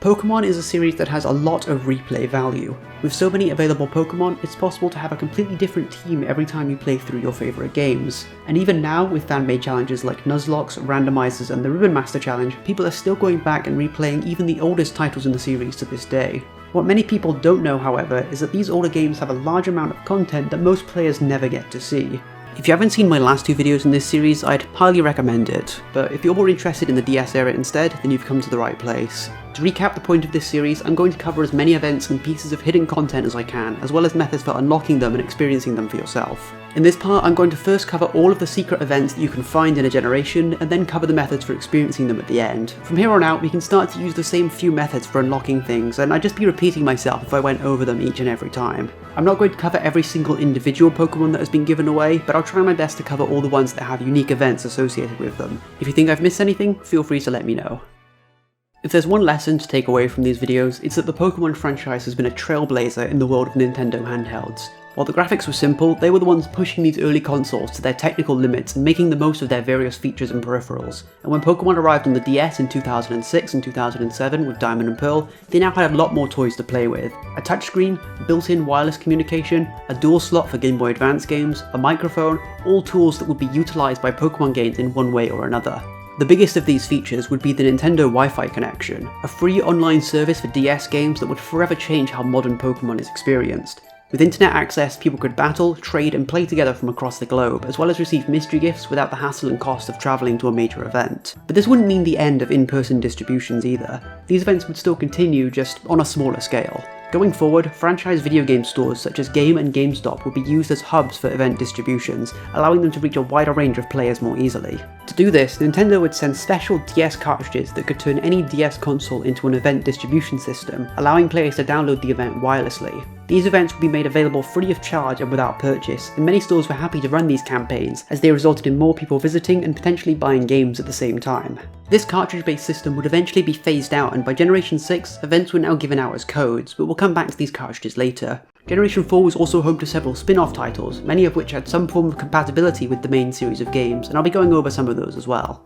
Pokemon is a series that has a lot of replay value. With so many available Pokemon, it's possible to have a completely different team every time you play through your favourite games. And even now, with fan-made challenges like Nuzlocke, Randomizers and the Ribbon Master Challenge, people are still going back and replaying even the oldest titles in the series to this day. What many people don't know, however, is that these older games have a large amount of content that most players never get to see. If you haven't seen my last two videos in this series, I'd highly recommend it, but if you're more interested in the DS era instead, then you've come to the right place. To recap the point of this series, I'm going to cover as many events and pieces of hidden content as I can, as well as methods for unlocking them and experiencing them for yourself. In this part, I'm going to first cover all of the secret events that you can find in a generation, and then cover the methods for experiencing them at the end. From here on out, we can start to use the same few methods for unlocking things, and I'd just be repeating myself if I went over them each and every time. I'm not going to cover every single individual Pokemon that has been given away, but I'll try my best to cover all the ones that have unique events associated with them. If you think I've missed anything, feel free to let me know. If there's one lesson to take away from these videos, it's that the Pokemon franchise has been a trailblazer in the world of Nintendo handhelds. While the graphics were simple, they were the ones pushing these early consoles to their technical limits and making the most of their various features and peripherals. And when Pokemon arrived on the DS in 2006 and 2007 with Diamond and Pearl, they now had a lot more toys to play with. A touchscreen, built-in wireless communication, a dual slot for Game Boy Advance games, a microphone, all tools that would be utilised by Pokemon games in one way or another. The biggest of these features would be the Nintendo Wi-Fi connection, a free online service for DS games that would forever change how modern Pokemon is experienced. With internet access, people could battle, trade and play together from across the globe, as well as receive mystery gifts without the hassle and cost of travelling to a major event. But this wouldn't mean the end of in-person distributions either. These events would still continue, just on a smaller scale. Going forward, franchise video game stores such as Game and GameStop would be used as hubs for event distributions, allowing them to reach a wider range of players more easily. To do this, Nintendo would send special DS cartridges that could turn any DS console into an event distribution system, allowing players to download the event wirelessly. These events would be made available free of charge and without purchase, and many stores were happy to run these campaigns, as they resulted in more people visiting and potentially buying games at the same time. This cartridge-based system would eventually be phased out, and by Generation 6, events were now given out as codes, but we'll come back to these cartridges later. Generation 4 was also home to several spin-off titles, many of which had some form of compatibility with the main series of games, and I'll be going over some of those as well.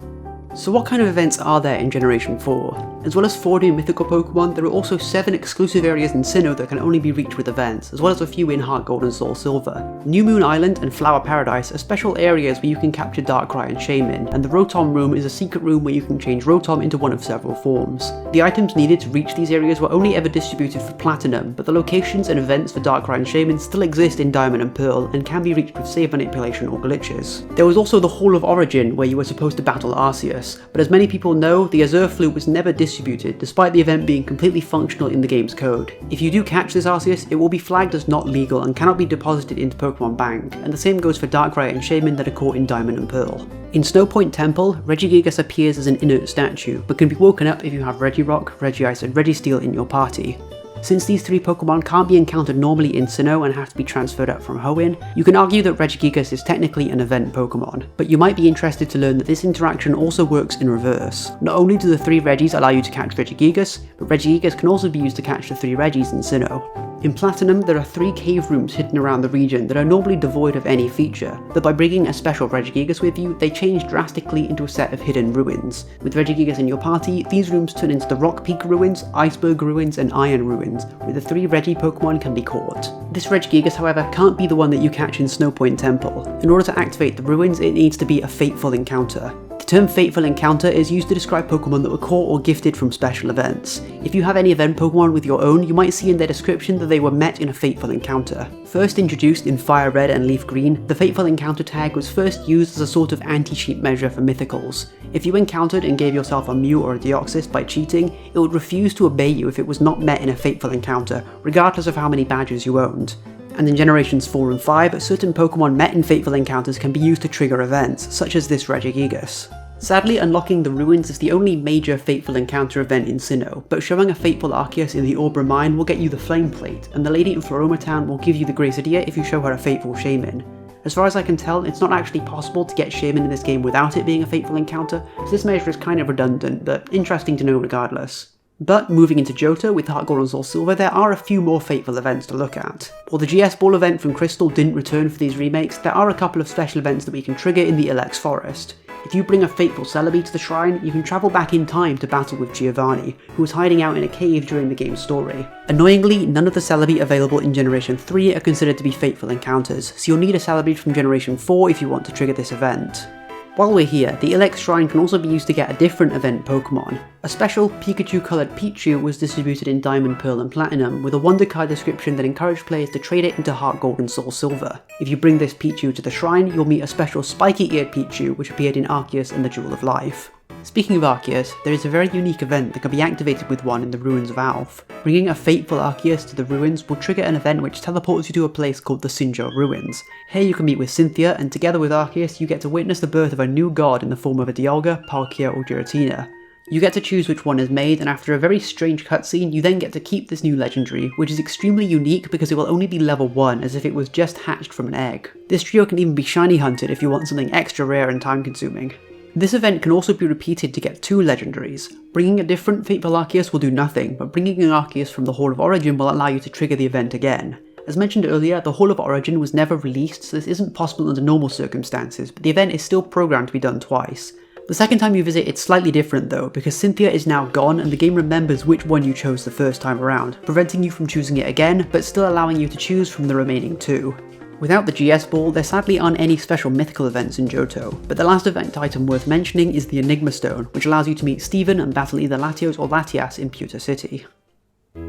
So what kind of events are there in Generation 4? As well as 4 new mythical Pokemon, there are also 7 exclusive areas in Sinnoh that can only be reached with events, as well as a few in Heart Gold and Soul Silver. New Moon Island and Flower Paradise are special areas where you can capture Darkrai and Shaymin, and the Rotom Room is a secret room where you can change Rotom into one of several forms. The items needed to reach these areas were only ever distributed for Platinum, but the locations and events for Darkrai and Shaymin still exist in Diamond and Pearl, and can be reached with save manipulation or glitches. There was also the Hall of Origin, where you were supposed to battle Arceus, but as many people know, the Azure Flute was never distributed, despite the event being completely functional in the game's code. If you do catch this Arceus, it will be flagged as not legal and cannot be deposited into Pokemon Bank, and the same goes for Darkrai and Shaymin that are caught in Diamond and Pearl. In Snowpoint Temple, Regigigas appears as an inert statue, but can be woken up if you have Regirock, Regice and Registeel in your party. Since these 3 Pokemon can't be encountered normally in Sinnoh and have to be transferred up from Hoenn, you can argue that Regigigas is technically an event Pokemon, but you might be interested to learn that this interaction also works in reverse. Not only do the 3 Regis allow you to catch Regigigas, but Regigigas can also be used to catch the 3 Regis in Sinnoh. In Platinum, there are 3 cave rooms hidden around the region that are normally devoid of any feature, but by bringing a special Regigigas with you, they change drastically into a set of hidden ruins. With Regigigas in your party, these rooms turn into the Rock Peak Ruins, Iceberg Ruins and Iron Ruins, where the 3 Regi Pokemon can be caught. This Regigigas, however, can't be the one that you catch in Snowpoint Temple. In order to activate the ruins, it needs to be a fateful encounter. The term Fateful Encounter is used to describe Pokemon that were caught or gifted from special events. If you have any event Pokemon with your own, you might see in their description that they were met in a Fateful Encounter. First introduced in Fire Red and Leaf Green, the Fateful Encounter tag was first used as a sort of anti-cheat measure for Mythicals. If you encountered and gave yourself a Mew or a Deoxys by cheating, it would refuse to obey you if it was not met in a Fateful Encounter, regardless of how many badges you owned. And in Generations 4 and 5, certain Pokemon met in Fateful Encounters can be used to trigger events, such as this Regigigas. Sadly, unlocking the ruins is the only major Fateful Encounter event in Sinnoh, but showing a Fateful Arceus in the Orbra Mine will get you the Flame Plate, and the lady in Floroma Town will give you the Gracidea if you show her a Fateful Shaymin. As far as I can tell, it's not actually possible to get Shaymin in this game without it being a Fateful Encounter, so this measure is kind of redundant, but interesting to know regardless. But moving into Johto with Heart Gold and Soul Silver, there are a few more fateful events to look at. While the GS Ball event from Crystal didn't return for these remakes, there are a couple of special events that we can trigger in the Ilex Forest. If you bring a fateful Celebi to the shrine, you can travel back in time to battle with Giovanni, who was hiding out in a cave during the game's story. Annoyingly, none of the Celebi available in Generation 3 are considered to be fateful encounters, so you'll need a Celebi from Generation 4 if you want to trigger this event. While we're here, the Ilex Shrine can also be used to get a different event Pokemon. A special Pikachu-coloured Pichu was distributed in Diamond, Pearl and Platinum, with a Wonder Card description that encouraged players to trade it into Heart Gold and Soul Silver. If you bring this Pichu to the shrine, you'll meet a special spiky-eared Pichu which appeared in Arceus and the Jewel of Life. Speaking of Arceus, there is a very unique event that can be activated with one in the Ruins of Alph. Bringing a fateful Arceus to the ruins will trigger an event which teleports you to a place called the Sinjo Ruins. Here you can meet with Cynthia, and together with Arceus you get to witness the birth of a new god in the form of a Dialga, Palkia or Giratina. You get to choose which one is made, and after a very strange cutscene you then get to keep this new legendary, which is extremely unique because it will only be level 1 as if it was just hatched from an egg. This trio can even be shiny hunted if you want something extra rare and time consuming. This event can also be repeated to get 2 legendaries. Bringing a different fateful Arceus will do nothing, but bringing an Arceus from the Hall of Origin will allow you to trigger the event again. As mentioned earlier, the Hall of Origin was never released, so this isn't possible under normal circumstances, but the event is still programmed to be done twice. The second time you visit it's slightly different though, because Cynthia is now gone and the game remembers which one you chose the first time around, preventing you from choosing it again, but still allowing you to choose from the remaining 2. Without the GS Ball, there sadly aren't any special mythical events in Johto, but the last event item worth mentioning is the Enigma Stone, which allows you to meet Steven and battle either Latios or Latias in Pewter City.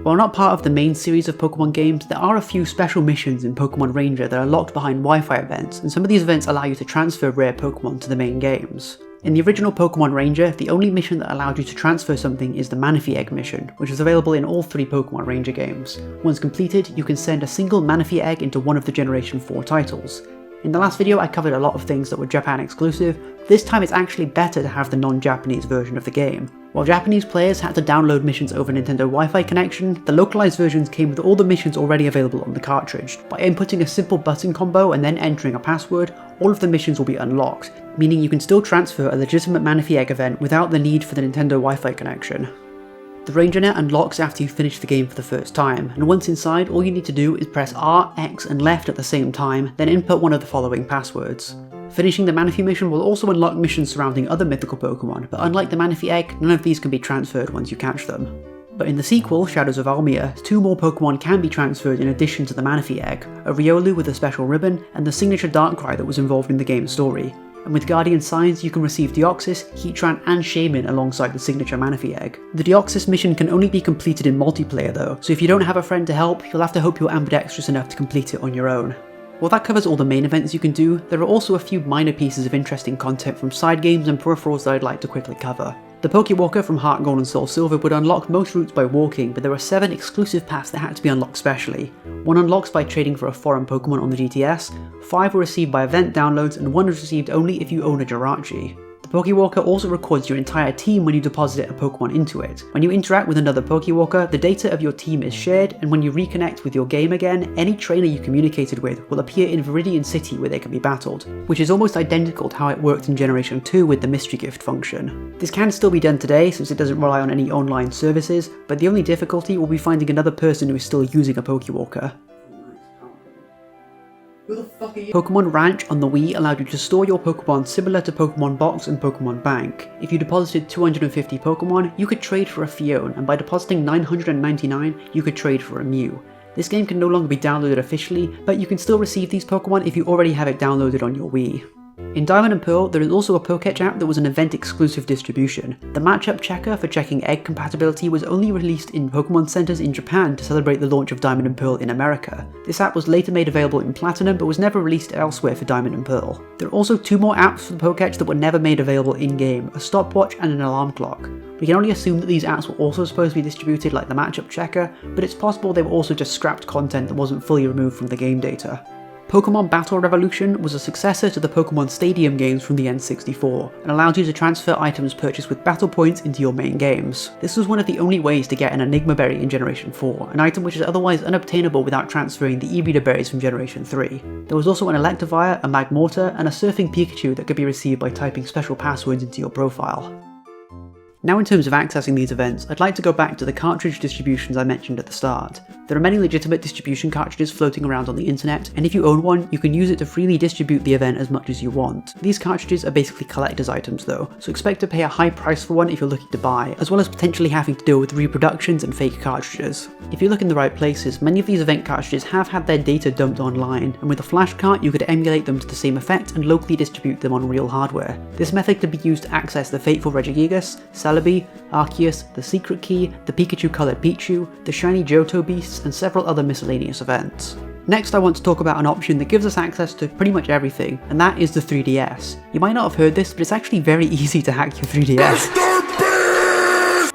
While not part of the main series of Pokemon games, there are a few special missions in Pokemon Ranger that are locked behind Wi-Fi events, and some of these events allow you to transfer rare Pokemon to the main games. In the original Pokemon Ranger, the only mission that allowed you to transfer something is the Manaphy Egg mission, which is available in all 3 Pokemon Ranger games. Once completed, you can send a single Manaphy Egg into one of the Generation 4 titles. In the last video I covered a lot of things that were Japan exclusive, this time it's actually better to have the non-Japanese version of the game. While Japanese players had to download missions over Nintendo Wi-Fi connection, the localized versions came with all the missions already available on the cartridge. By inputting a simple button combo and then entering a password, all of the missions will be unlocked, meaning you can still transfer a legitimate Manaphy Egg event without the need for the Nintendo Wi-Fi connection. The RangerNet unlocks after you finish the game for the first time, and once inside all you need to do is press R, X and left at the same time, then input one of the following passwords. Finishing the Manaphy mission will also unlock missions surrounding other mythical Pokemon, but unlike the Manaphy Egg, none of these can be transferred once you catch them. But in the sequel, Shadows of Almia, 2 more Pokemon can be transferred in addition to the Manaphy Egg, a Riolu with a special ribbon, and the signature Darkrai that was involved in the game's story. And with Guardian Signs you can receive Deoxys, Heatran and Shaymin alongside the signature Manaphy Egg. The Deoxys mission can only be completed in multiplayer though, so if you don't have a friend to help, you'll have to hope you're ambidextrous enough to complete it on your own. While that covers all the main events you can do, there are also a few minor pieces of interesting content from side games and peripherals that I'd like to quickly cover. The Pokewalker from Heart Gold and Soul Silver would unlock most routes by walking, but there are 7 exclusive paths that had to be unlocked specially. 1 unlocks by trading for a foreign Pokemon on the GTS, 5 were received by event downloads, and 1 is received only if you own a Jirachi. The Pokewalker also records your entire team when you deposit a Pokemon into it. When you interact with another Pokewalker, the data of your team is shared, and when you reconnect with your game again, any trainer you communicated with will appear in Viridian City where they can be battled, which is almost identical to how it worked in Generation 2 with the Mystery Gift function. This can still be done today since it doesn't rely on any online services, but the only difficulty will be finding another person who is still using a Pokewalker. Who the fuck are you? Pokemon Ranch on the Wii allowed you to store your Pokemon similar to Pokemon Box and Pokemon Bank. If you deposited 250 Pokemon, you could trade for a Fion, and by depositing 999, you could trade for a Mew. This game can no longer be downloaded officially, but you can still receive these Pokemon if you already have it downloaded on your Wii. In Diamond and Pearl, there is also a Poketch app that was an event-exclusive distribution. The matchup checker for checking egg compatibility was only released in Pokemon Centers in Japan to celebrate the launch of Diamond and Pearl in America. This app was later made available in Platinum but was never released elsewhere for Diamond and Pearl. There are also 2 more apps for the Poketch that were never made available in-game, a stopwatch and an alarm clock. We can only assume that these apps were also supposed to be distributed like the matchup checker, but it's possible they were also just scrapped content that wasn't fully removed from the game data. Pokemon Battle Revolution was a successor to the Pokemon Stadium games from the N64, and allowed you to transfer items purchased with battle points into your main games. This was one of the only ways to get an Enigma Berry in Generation 4, an item which is otherwise unobtainable without transferring the E-Reader berries from Generation 3. There was also an Electivire, a Magmortar, and a Surfing Pikachu that could be received by typing special passwords into your profile. Now in terms of accessing these events, I'd like to go back to the cartridge distributions I mentioned at the start. There are many legitimate distribution cartridges floating around on the internet, and if you own one, you can use it to freely distribute the event as much as you want. These cartridges are basically collector's items though, so expect to pay a high price for one if you're looking to buy, as well as potentially having to deal with reproductions and fake cartridges. If you look in the right places, many of these event cartridges have had their data dumped online, and with a flash cart you could emulate them to the same effect and locally distribute them on real hardware. This method could be used to access the fateful Regigigas, Celebi, Arceus, the Secret Key, the Pikachu coloured Pichu, the shiny Johto beasts, and several other miscellaneous events. Next, I want to talk about an option that gives us access to pretty much everything, and that is the 3DS. You might not have heard this, but it's actually very easy to hack your 3DS.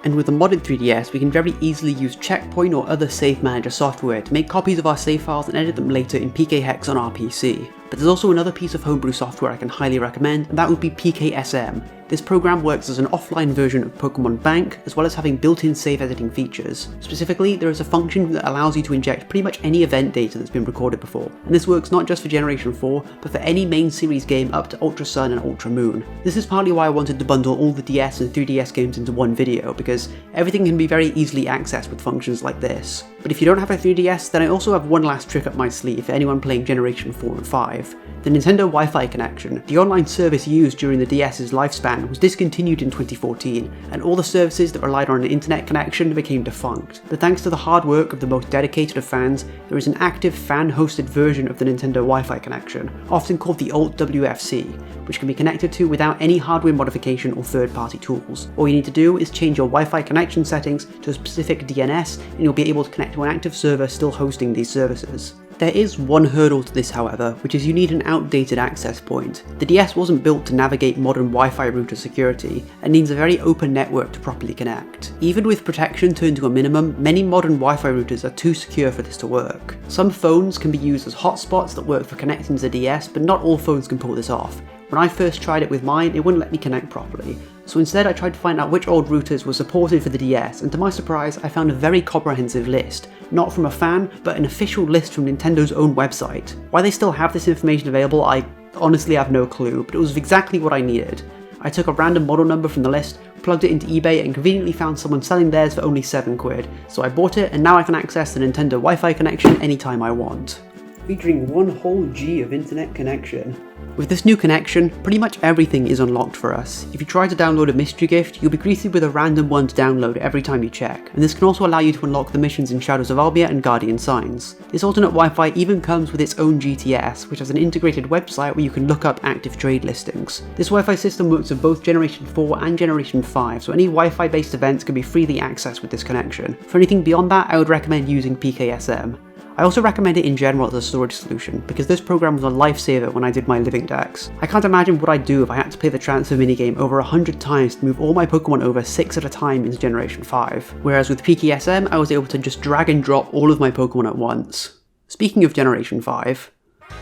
And with the modded 3DS, we can very easily use Checkpoint or other safe manager software to make copies of our save files and edit them later in PKHex on our PC. But there's also another piece of homebrew software I can highly recommend, and that would be PKSM. This program works as an offline version of Pokemon Bank, as well as having built-in save editing features. Specifically, there is a function that allows you to inject pretty much any event data that's been recorded before, and this works not just for Generation 4, but for any main series game up to Ultra Sun and Ultra Moon. This is partly why I wanted to bundle all the DS and 3DS games into one video, because everything can be very easily accessed with functions like this. But if you don't have a 3DS, then I also have one last trick up my sleeve for anyone playing Generation 4 and 5. The Nintendo Wi-Fi connection, the online service used during the DS's lifespan, was discontinued in 2014, and all the services that relied on an internet connection became defunct. But thanks to the hard work of the most dedicated of fans, there is an active fan-hosted version of the Nintendo Wi-Fi connection, often called the Alt-WFC, which can be connected to without any hardware modification or third-party tools. All you need to do is change your Wi-Fi connection settings to a specific DNS, and you'll be able to connect to an active server still hosting these services. There is one hurdle to this however, which is you need an outdated access point. The DS wasn't built to navigate modern Wi-Fi router security, and needs a very open network to properly connect. Even with protection turned to a minimum, many modern Wi-Fi routers are too secure for this to work. Some phones can be used as hotspots that work for connecting to the DS, but not all phones can pull this off. When I first tried it with mine, it wouldn't let me connect properly. So instead I tried to find out which old routers were supported for the DS, and to my surprise I found a very comprehensive list. Not from a fan, but an official list from Nintendo's own website. Why they still have this information available, I honestly have no clue, but it was exactly what I needed. I took a random model number from the list, plugged it into eBay, and conveniently found someone selling theirs for only £7, so I bought it, and now I can access the Nintendo Wi-Fi connection anytime I want. Featuring one whole G of internet connection. With this new connection, pretty much everything is unlocked for us. If you try to download a mystery gift, you'll be greeted with a random one to download every time you check, and this can also allow you to unlock the missions in Shadows of Albia and Guardian Signs. This alternate Wi-Fi even comes with its own GTS, which has an integrated website where you can look up active trade listings. This Wi-Fi system works with both Generation 4 and Generation 5, so any Wi-Fi based events can be freely accessed with this connection. For anything beyond that, I would recommend using PKSM. I also recommend it in general as a storage solution, because this program was a lifesaver when I did my living decks. I can't imagine what I'd do if I had to play the transfer minigame over 100 times to move all my Pokemon over 6 at a time into Generation 5, whereas with PKSM I was able to just drag and drop all of my Pokemon at once. Speaking of Generation 5,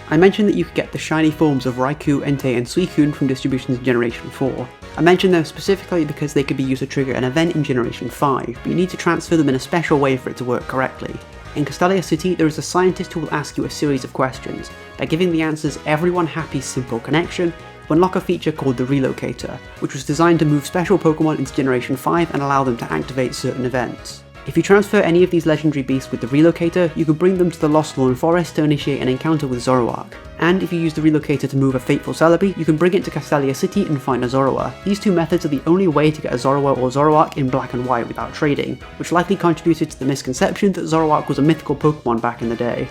I mentioned that you could get the shiny forms of Raikou, Entei and Suicune from distributions in Generation 4. I mentioned them specifically because they could be used to trigger an event in Generation 5, but you need to transfer them in a special way for it to work correctly. In Castelia City, there is a scientist who will ask you a series of questions. By giving the answers everyone happy simple connection, you unlock a feature called the Relocator, which was designed to move special Pokemon into Generation 5 and allow them to activate certain events. If you transfer any of these legendary beasts with the Relocator, you can bring them to the Lost Lawn Forest to initiate an encounter with Zoroark. And if you use the Relocator to move a fateful Celebi, you can bring it to Castelia City and find a Zorua. These two methods are the only way to get a Zorua or Zoroark in black and white without trading, which likely contributed to the misconception that Zoroark was a mythical Pokemon back in the day.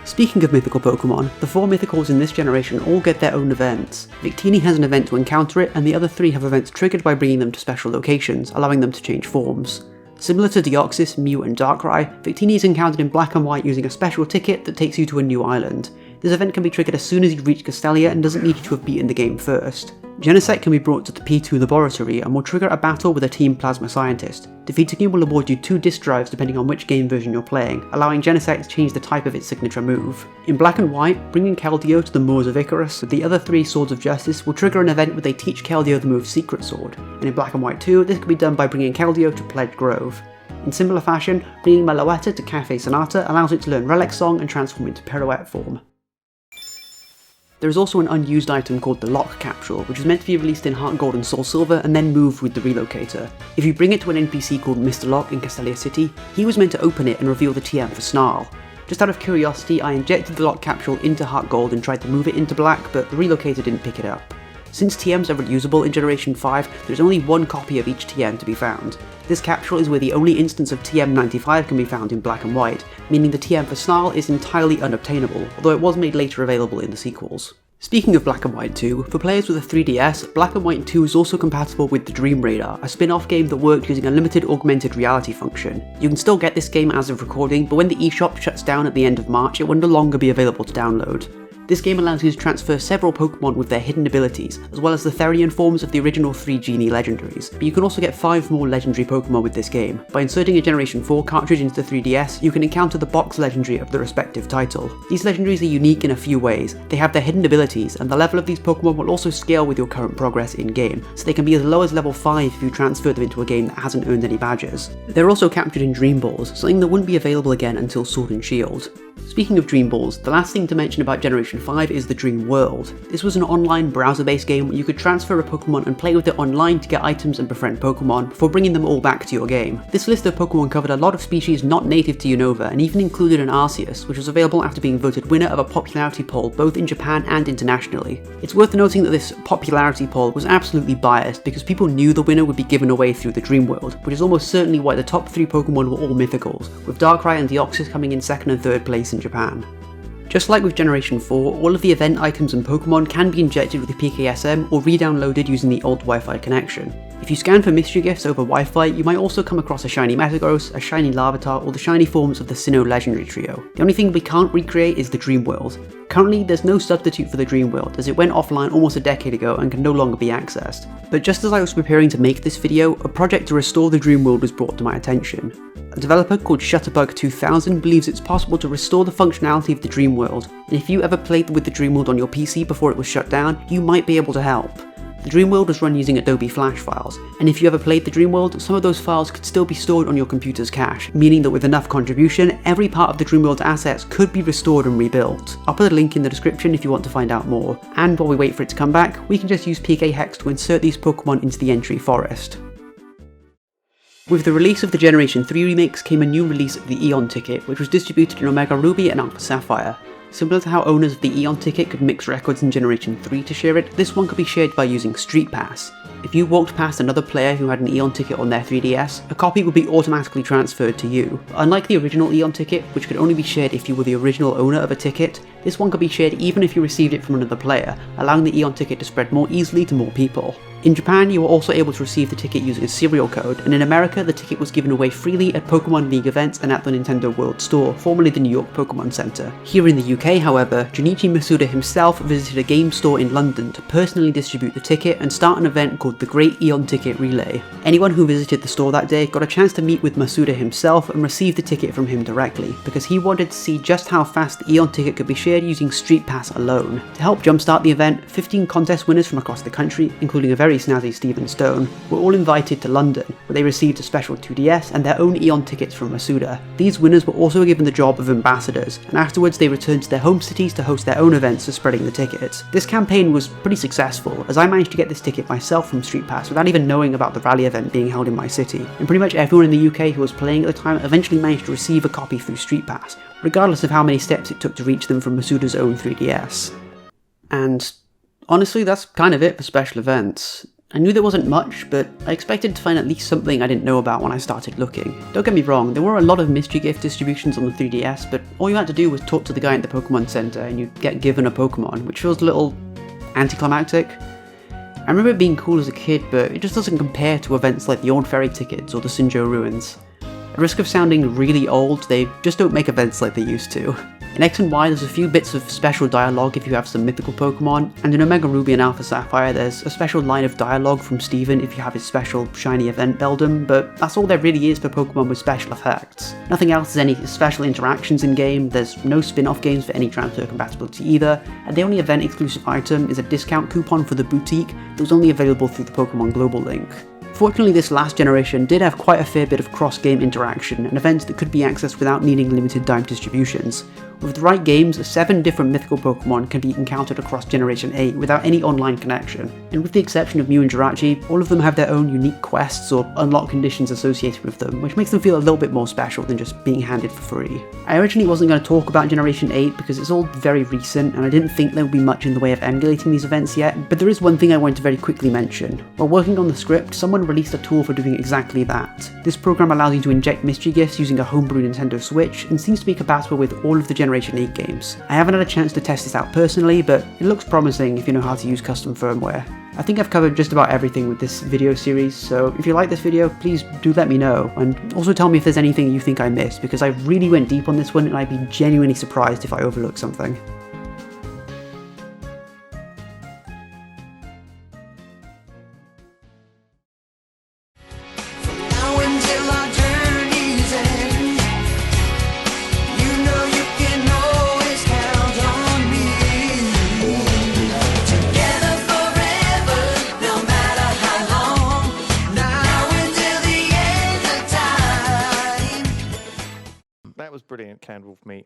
Speaking of mythical Pokemon, the 4 mythicals in this generation all get their own events. Victini has an event to encounter it, and the other 3 have events triggered by bringing them to special locations, allowing them to change forms. Similar to Deoxys, Mew and Darkrai, Victini is encountered in black and white using a special ticket that takes you to a new island. This event can be triggered as soon as you reach Castelia and doesn't need you to have beaten the game first. Genesect can be brought to the P2 laboratory and will trigger a battle with a Team Plasma Scientist. Defeating him will award you 2 disc drives depending on which game version you're playing, allowing Genesect to change the type of its signature move. In black and white, bringing Keldeo to the Moors of Icarus with the other 3 Swords of Justice will trigger an event where they teach Keldeo the move Secret Sword, and in black and white too, this can be done by bringing Keldeo to Pledge Grove. In similar fashion, bringing Meloetta to Cafe Sonata allows it to learn Relic Song and transform into Pirouette form. There is also an unused item called the Lock Capsule, which is meant to be released in Heart Gold and Soul Silver and then moved with the relocator. If you bring it to an NPC called Mr. Lock in Castelia City, he was meant to open it and reveal the TM for Snarl. Just out of curiosity, I injected the Lock Capsule into Heart Gold and tried to move it into black, but the relocator didn't pick it up. Since TMs are reusable in Generation 5, there's only one copy of each TM to be found. This capsule is where the only instance of TM95 can be found in black and white, meaning the TM for Snarl is entirely unobtainable, although it was made later available in the sequels. Speaking of Black and White 2, for players with a 3DS, Black and White 2 is also compatible with the Dream Radar, a spin-off game that worked using a limited augmented reality function. You can still get this game as of recording, but when the eShop shuts down at the end of March, it will no longer be available to download. This game allows you to transfer several Pokemon with their hidden abilities, as well as the Therian forms of the original 3 Genie legendaries, but you can also get 5 more legendary Pokemon with this game. By inserting a Generation 4 cartridge into the 3DS, you can encounter the box legendary of the respective title. These legendaries are unique in a few ways. They have their hidden abilities, and the level of these Pokemon will also scale with your current progress in-game, so they can be as low as level 5 if you transfer them into a game that hasn't earned any badges. They're also captured in Dream Balls, something that wouldn't be available again until Sword and Shield. Speaking of Dream Balls, the last thing to mention about Generation 5 is the Dream World. This was an online browser-based game where you could transfer a Pokemon and play with it online to get items and befriend Pokemon before bringing them all back to your game. This list of Pokemon covered a lot of species not native to Unova and even included an Arceus, which was available after being voted winner of a popularity poll both in Japan and internationally. It's worth noting that this popularity poll was absolutely biased because people knew the winner would be given away through the Dream World, which is almost certainly why the top 3 Pokemon were all mythicals, with Darkrai and Deoxys coming in 2nd and 3rd place in Japan. Just like with Generation 4, all of the event items and Pokemon can be injected with the PKSM or re-downloaded using the old Wi-Fi connection. If you scan for mystery gifts over Wi-Fi, you might also come across a shiny Metagross, a shiny Larvitar, or the shiny forms of the Sinnoh Legendary Trio. The only thing we can't recreate is the Dream World. Currently, there's no substitute for the Dream World, as it went offline almost a decade ago and can no longer be accessed. But just as I was preparing to make this video, a project to restore the Dream World was brought to my attention. A developer called Shutterbug 2000 believes it's possible to restore the functionality of the Dream World, and if you ever played with the Dream World on your PC before it was shut down, you might be able to help. The Dream World was run using Adobe Flash files, and if you ever played the Dream World, some of those files could still be stored on your computer's cache, meaning that with enough contribution, every part of the Dream World's assets could be restored and rebuilt. I'll put a link in the description if you want to find out more, and while we wait for it to come back, we can just use PK Hex to insert these Pokemon into the entry forest. With the release of the Generation 3 remakes came a new release of the Eon ticket, which was distributed in Omega Ruby and Alpha Sapphire. Similar to how owners of the Eon ticket could mix records in Generation 3 to share it, this one could be shared by using Street Pass. If you walked past another player who had an Eon ticket on their 3DS, a copy would be automatically transferred to you. Unlike the original Eon ticket, which could only be shared if you were the original owner of a ticket, this one could be shared even if you received it from another player, allowing the Eon ticket to spread more easily to more people. In Japan, you were also able to receive the ticket using a serial code, and in America, the ticket was given away freely at Pokemon League events and at the Nintendo World Store, formerly the New York Pokemon Center. Here in the UK, however, Junichi Masuda himself visited a game store in London to personally distribute the ticket and start an event called the Great Eon Ticket Relay. Anyone who visited the store that day got a chance to meet with Masuda himself and receive the ticket from him directly, because he wanted to see just how fast the Eon ticket could be shared using Street Pass alone. To help jumpstart the event, 15 contest winners from across the country, including a very snazzy Stephen Stone, were all invited to London, where they received a special 2DS and their own Eon tickets from Masuda. These winners were also given the job of ambassadors, and afterwards they returned to their home cities to host their own events for spreading the tickets. This campaign was pretty successful, as I managed to get this ticket myself from Street Pass without even knowing about the rally event being held in my city, and pretty much everyone in the UK who was playing at the time eventually managed to receive a copy through Street Pass, regardless of how many steps it took to reach them from Masuda's own 3DS. And honestly, that's kind of it for special events. I knew there wasn't much, but I expected to find at least something I didn't know about when I started looking. Don't get me wrong, there were a lot of mystery gift distributions on the 3DS, but all you had to do was talk to the guy at the Pokemon Center and you get given a Pokemon, which feels a little anticlimactic. I remember it being cool as a kid, but it just doesn't compare to events like the Old Fairy Tickets or the Sinjo Ruins. At risk of sounding really old, they just don't make events like they used to. In X and Y, there's a few bits of special dialogue if you have some mythical Pokemon, and in Omega Ruby and Alpha Sapphire there's a special line of dialogue from Steven if you have his special shiny event Beldum, but that's all there really is for Pokemon with special effects. Nothing else is any special interactions in game, there's no spin-off games for any transfer compatibility either, and the only event exclusive item is a discount coupon for the boutique that was only available through the Pokemon Global link. Fortunately, this last generation did have quite a fair bit of cross-game interaction and events that could be accessed without needing limited time distributions. With the right games, 7 different mythical Pokemon can be encountered across Generation 8 without any online connection. And with the exception of Mew and Jirachi, all of them have their own unique quests or unlock conditions associated with them, which makes them feel a little bit more special than just being handed for free. I originally wasn't going to talk about Generation 8 because it's all very recent and I didn't think there would be much in the way of emulating these events yet, but there is one thing I wanted to very quickly mention. While working on the script, someone released a tool for doing exactly that. This program allows you to inject mystery gifts using a homebrew Nintendo Switch and seems to be compatible with all of the Generation 8 games. I haven't had a chance to test this out personally, but it looks promising if you know how to use custom firmware. I think I've covered just about everything with this video series, so if you like this video, please do let me know, and also tell me if there's anything you think I missed, because I really went deep on this one and I'd be genuinely surprised if I overlooked something. That was brilliant, Candle for me.